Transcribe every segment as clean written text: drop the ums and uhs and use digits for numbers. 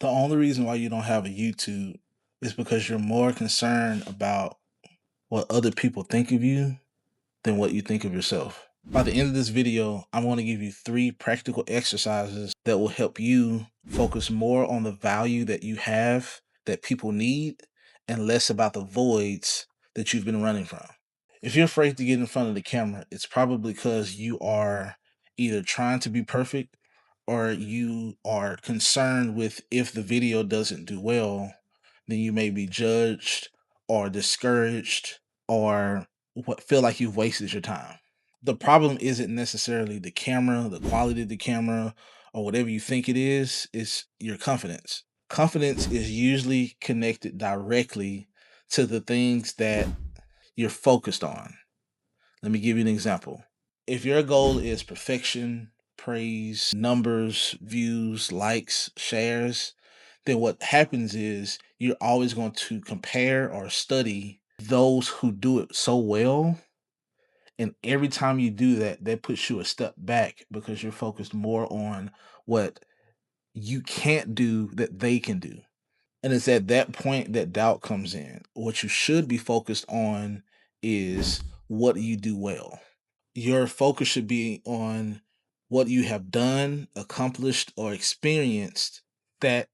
The only reason why you don't have a YouTube is because you're more concerned about what other people think of you than what you think of yourself. By the end of this video, I'm going to give you 3 practical exercises that will help you focus more on the value that you have that people need and less about the voids that you've been running from. If you're afraid to get in front of the camera, it's probably because you are either trying to be perfect or you are concerned with if the video doesn't do well, then you may be judged or discouraged or feel like you've wasted your time. The problem isn't necessarily the camera, the quality of the camera, or whatever you think it is. It's your confidence. Confidence is usually connected directly to the things that you're focused on. Let me give you an example. If your goal is perfection, praise, numbers, views, likes, shares, then what happens is you're always going to compare or study those who do it so well. And every time you do that, that puts you a step back because you're focused more on what you can't do that they can do. And it's at that point that doubt comes in. What you should be focused on is what you do well. Your focus should be on what you have done, accomplished, or experienced that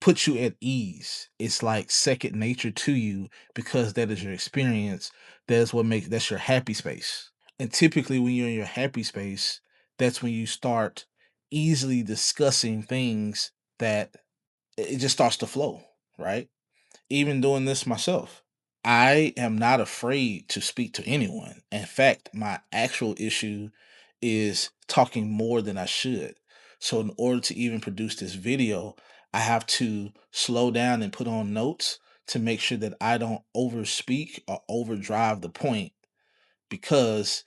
puts you at ease. It's like second nature to you because that is your experience. That's your happy space. And typically when you're in your happy space, that's when you start easily discussing things that it just starts to flow, right? Even doing this myself, I am not afraid to speak to anyone. In fact, my actual issue is talking more than I should. So, in order to even produce this video, I have to slow down and put on notes to make sure that I don't overspeak or overdrive the point because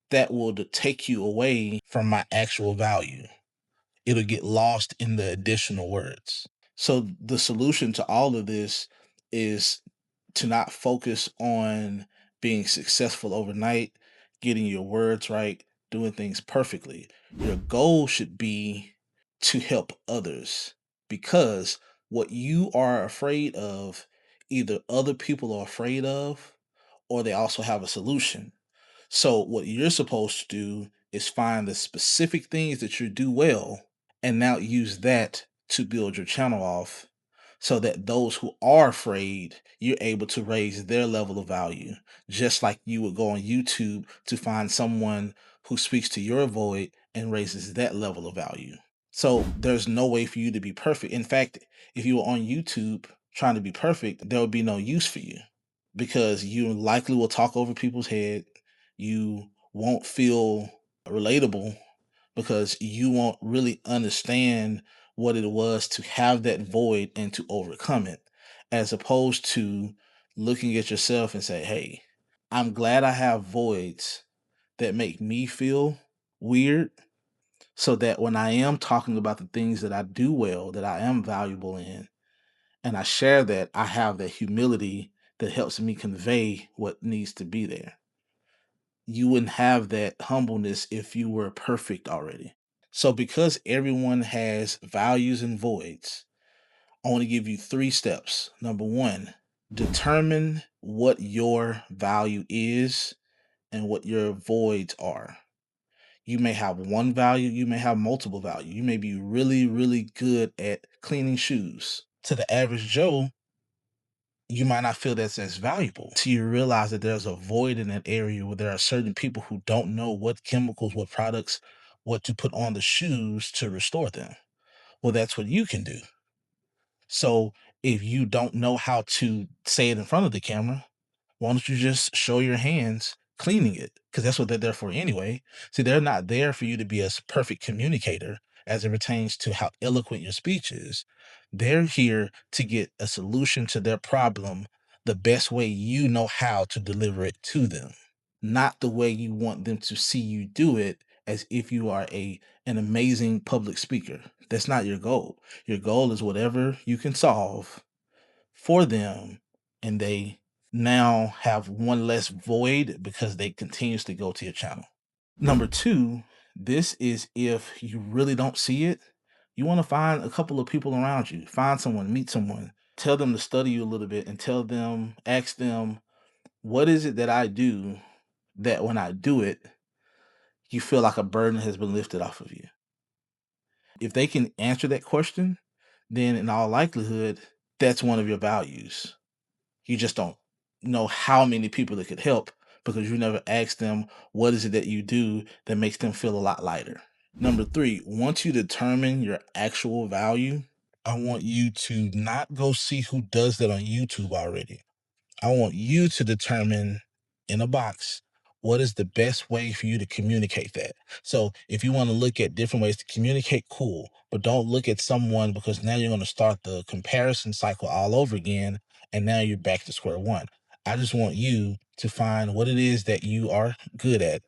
that will take you away from my actual value. It'll get lost in the additional words. So the solution to all of this is to not focus on being successful overnight, getting your words right, doing things perfectly. Your goal should be to help others because what you are afraid of, either other people are afraid of or they also have a solution. So what you're supposed to do is find the specific things that you do well and now use that to build your channel off so that those who are afraid, you're able to raise their level of value, just like you would go on YouTube to find someone who speaks to your void and raises that level of value. So there's no way for you to be perfect. In fact, if you were on YouTube trying to be perfect, there would be no use for you because you likely will talk over people's head. You won't feel relatable because you won't really understand what it was to have that void and to overcome it, as opposed to looking at yourself and say, hey, I'm glad I have voids that make me feel weird so that when I am talking about the things that I do well, that I am valuable in, and I share that, I have that humility that helps me convey what needs to be there. You wouldn't have that humbleness if you were perfect already. So, because everyone has values and voids, I want to give you 3 steps. Number 1, determine what your value is and what your voids are. You may have one value, you may have multiple value. You may be really, really good at cleaning shoes. To the average Joe, you might not feel that's as valuable till you realize that there's a void in that area where there are certain people who don't know what chemicals, what products, what to put on the shoes to restore them. Well, that's what you can do. So if you don't know how to say it in front of the camera, why don't you just show your hands cleaning it? Because that's what they're there for anyway. See, they're not there for you to be a perfect communicator as it pertains to how eloquent your speech is. They're here to get a solution to their problem the best way you know how to deliver it to them, not the way you want them to see you do it as if you are an amazing public speaker. That's not your goal. Your goal is whatever you can solve for them, and they now have one less void because they continuously go to your channel. Number 2, this is if you really don't see it, You want to find a couple of people around you, find someone, meet someone, tell them to study you a little bit and tell them, ask them, what is it that I do that when I do it, you feel like a burden has been lifted off of you? If they can answer that question, then in all likelihood, that's one of your values. You just don't know how many people it could help because you never asked them, what is it that you do that makes them feel a lot lighter? Number three, once you determine your actual value, I want you to not go see who does that on YouTube already. I want you to determine in a box what is the best way for you to communicate that. So if you want to look at different ways to communicate, cool, but don't look at someone because now you're going to start the comparison cycle all over again. And now you're back to square one. I just want you to find what it is that you are good at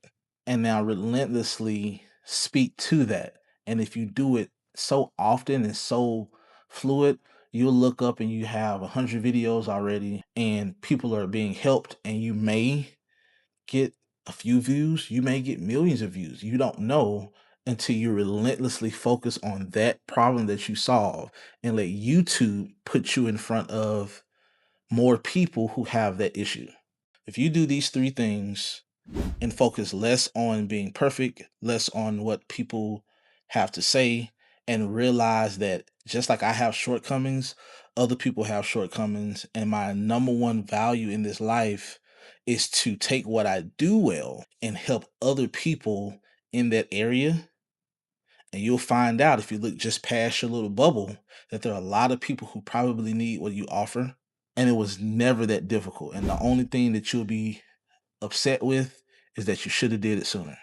and now relentlessly speak to that. And if you do it so often and so fluid, you'll look up and you have 100 videos already and people are being helped, and you may get a few views, you may get millions of views. You don't know until you relentlessly focus on that problem that you solve and let YouTube put you in front of more people who have that issue. If you do these three things and focus less on being perfect, less on what people have to say, and realize that just like I have shortcomings, other people have shortcomings. And my number one value in this life is to take what I do well and help other people in that area. And you'll find out if you look just past your little bubble that there are a lot of people who probably need what you offer. And it was never that difficult. And the only thing that you'll be upset with is that you should have did it sooner.